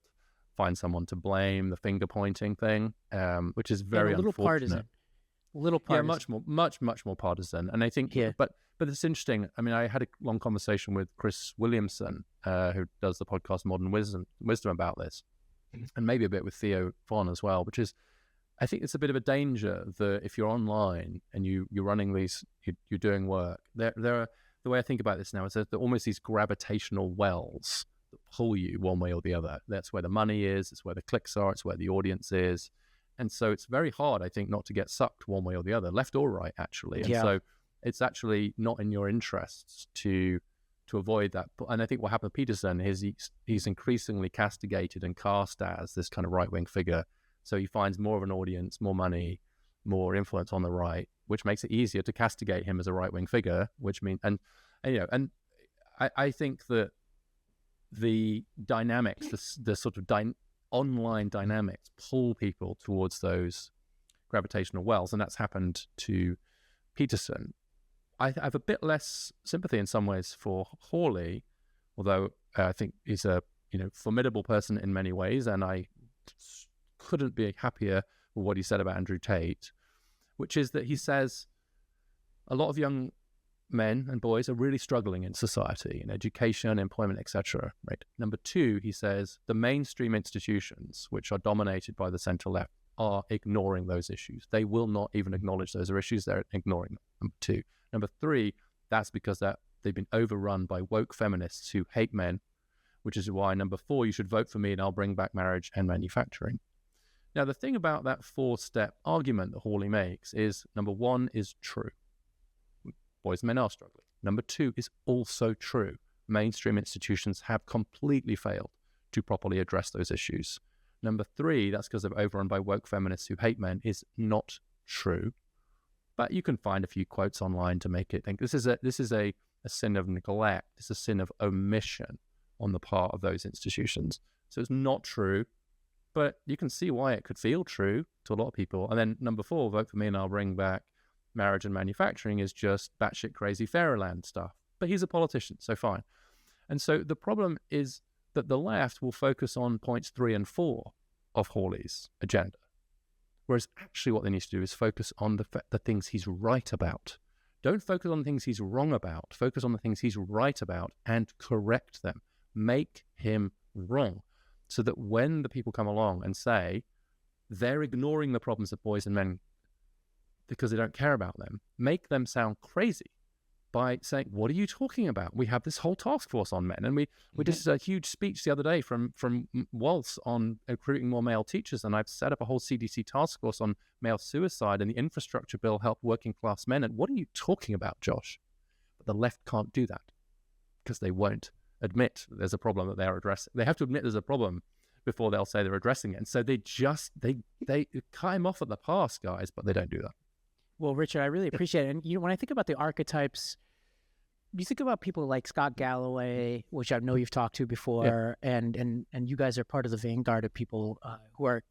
find someone to blame, the finger-pointing thing, which is very unfortunate. A little partisan. Yeah, much more partisan. And I think, but it's interesting. I mean, I had a long conversation with Chris Williamson, who does the podcast Modern Wisdom about this, and maybe a bit with Theo Von as well, which is, I think it's a bit of a danger that if you're online and you're running these, you're doing work, there are, the way I think about this now is that there are almost these gravitational wells that pull you one way or the other. That's where the money is, it's where the clicks are, it's where the audience is. And so it's very hard, I think, not to get sucked one way or the other, left or right, actually. And so it's actually not in your interests to avoid that. And I think what happened to Peterson is he's increasingly castigated and cast as this kind of right-wing figure. So he finds more of an audience, more money, more influence on the right, which makes it easier to castigate him as a right-wing figure, which means, and I think that the dynamics, the sort of online dynamics pull people towards those gravitational wells, and that's happened to Peterson. I have a bit less sympathy in some ways for Hawley, although I think he's a formidable person in many ways, and I couldn't be happier with what he said about Andrew Tate, which is that he says a lot of young men and boys are really struggling in society, in education, employment, etc. Right. Number two, he says the mainstream institutions, which are dominated by the centre left, are ignoring those issues. They will not even acknowledge those are issues. They're ignoring them. Number two. Number three, that's because they've been overrun by woke feminists who hate men, which is why number four, you should vote for me and I'll bring back marriage and manufacturing. Now, the thing about that four-step argument that Hawley makes is, number one is true. Boys and men are struggling. Number two is also true. Mainstream institutions have completely failed to properly address those issues. Number three, that's because they're overrun by woke feminists who hate men, is not true. But you can find a few quotes online to make it think this is a sin of neglect. It's a sin of omission on the part of those institutions. So it's not true, but you can see why it could feel true to a lot of people. And then number four, vote for me and I'll bring back marriage and manufacturing, is just batshit crazy fairyland stuff. But he's a politician, so fine. And so the problem is that the left will focus on points 3 and 4 of Hawley's agenda. Whereas actually what they need to do is focus on the things he's right about. Don't focus on the things he's wrong about. Focus on the things he's right about and correct them. Make him wrong. So that when the people come along and say they're ignoring the problems of boys and men because they don't care about them, make them sound crazy by saying, what are you talking about? We have this whole task force on men. And we did a huge speech the other day from Waltz on recruiting more male teachers. And I've set up a whole CDC task force on male suicide, and the infrastructure bill helped working class men. And what are you talking about, Josh? But the left can't do that because they won't admit that there's a problem that they're addressing. They have to admit there's a problem before they'll say they're addressing it. And so they cut him off at the pass, guys, but they don't do that. Well, Richard, I really appreciate it. And when I think about the archetypes, you think about people like Scott Galloway, which I know you've talked to before, and you guys are part of the vanguard of people who are,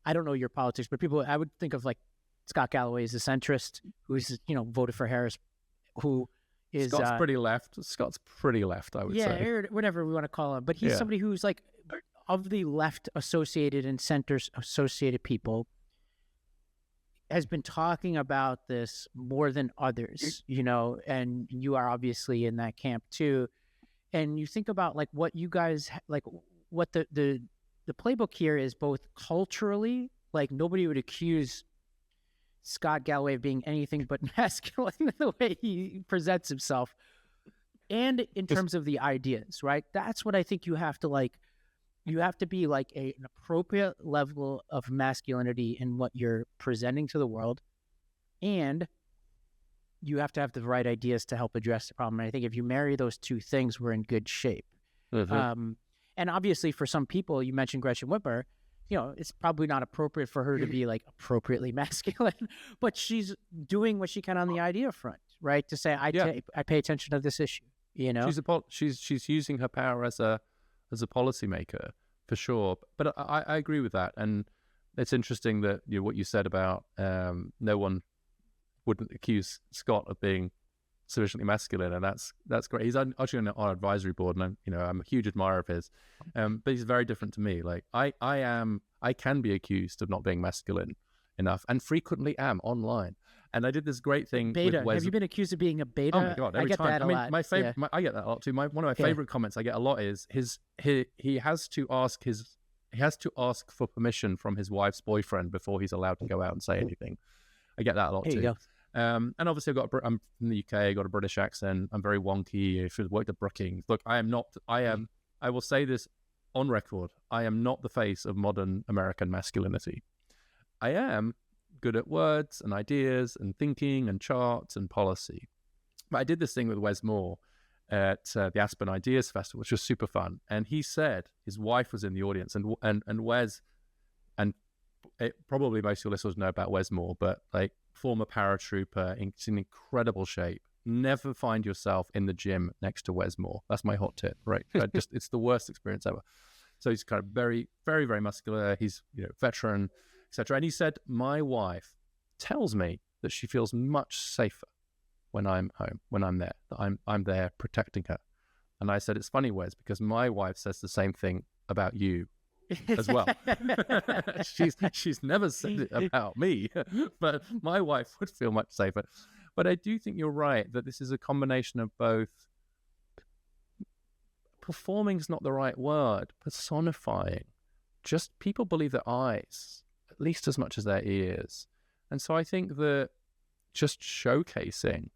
I don't know your politics, but people I would think of like Scott Galloway as a centrist who's voted for Harris, who is Scott's pretty left. Scott's pretty left, I would say. Yeah, or whatever we want to call him. But he's somebody who's like of the left associated and center associated people, has been talking about this more than others, and you are obviously in that camp too. And you think about like what you guys like, what the playbook here is both culturally, like nobody would accuse Scott Galloway of being anything but masculine in the way he presents himself, and in terms of the ideas, right? That's what I think you have to like. You have to be like an appropriate level of masculinity in what you're presenting to the world, and you have to have the right ideas to help address the problem. And I think if you marry those two things, we're in good shape. Mm-hmm. And obviously, for some people, you mentioned Gretchen Whitmer. It's probably not appropriate for her to be like appropriately masculine, but she's doing what she can on the idea front, right? To say, I pay attention to this issue. She's using her power as a policymaker, for sure. But I agree with that. And it's interesting that what you said about no one wouldn't accuse Scott of being sufficiently masculine, and that's great. He's actually on our advisory board, and I'm a huge admirer of his. But he's very different to me. Like I can be accused of not being masculine enough, and frequently am online. And I did this great thing beta. with Wes. Have you been accused of being a beta? Oh my God, every time. That a lot. My favorite. I get that a lot too. One of my favorite comments I get a lot is he has to ask for permission from his wife's boyfriend before he's allowed to go out and say anything. I get that a lot too. Go. And obviously I'm from the UK. I got a British accent. I'm very wonky. I should have worked at Brookings. Look, I will say this on record. I am not the face of modern American masculinity. I am good at words and ideas and thinking and charts and policy. But I did this thing with Wes Moore at the Aspen Ideas Festival, which was super fun. And he said his wife was in the audience, and Wes, and probably most of your listeners know about Wes Moore, but like former paratrooper, in incredible shape. Never find yourself in the gym next to Wes Moore. That's my hot tip, right? It's the worst experience ever. So he's kind of very, very, very muscular. He's veteran, etc. And he said, my wife tells me that she feels much safer when I'm home, when I'm there, that I'm there protecting her. And I said, it's funny, Wes, because my wife says the same thing about you as well. she's never said it about me, but my wife would feel much safer. But I do think you're right that this is a combination of both. Performing is not the right word. Personifying. Just people believe their eyes at least as much as their ears. And so I think that just showcasing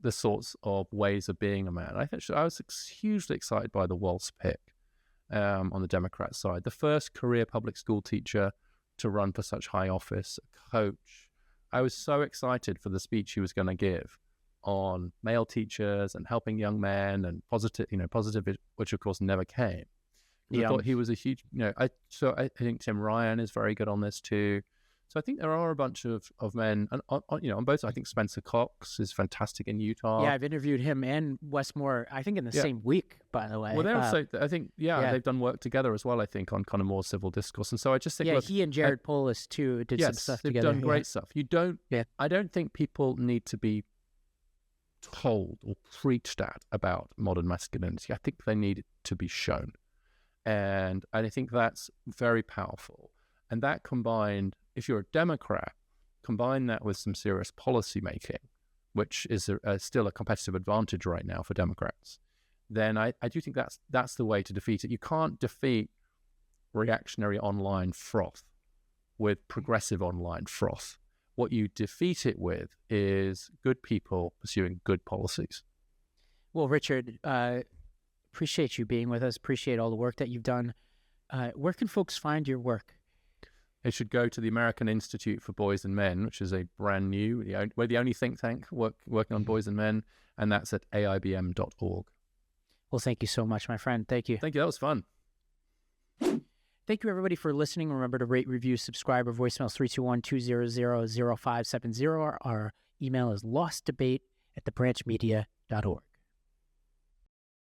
the sorts of ways of being a man. I was hugely excited by the Waltz pick on the Democrat side. The first career public school teacher to run for such high office, a coach. I was so excited for the speech he was going to give on male teachers and helping young men and positive, which of course never came. I thought he was a huge, I think Tim Ryan is very good on this too. So I think there are a bunch of men, and on both. I think Spencer Cox is fantastic in Utah. Yeah, I've interviewed him and Wes Moore, I think in the same week, by the way. Well, they're also, I think, they've done work together as well, I think, on kind of more civil discourse. And so I just think, look, he and Jared Polis too did some stuff together. They've done great stuff. I don't think people need to be told or preached at about modern masculinity. I think they need it to be shown. And I think that's very powerful. And that combined, if you're a Democrat, combine that with some serious policy making, which is still a competitive advantage right now for Democrats, then I do think that's the way to defeat it. You can't defeat reactionary online froth with progressive online froth. What you defeat it with is good people pursuing good policies. Well, Richard, appreciate you being with us. Appreciate all the work that you've done. Where can folks find your work? They should go to the American Institute for Boys and Men, which is a brand new, we're the only think tank working on boys and men, and that's at aibm.org. Well, thank you so much, my friend. Thank you. Thank you. That was fun. Thank you, everybody, for listening. Remember to rate, review, subscribe. Our voicemail is 321-200-0570. Our email is lostdebate@thebranchmedia.org.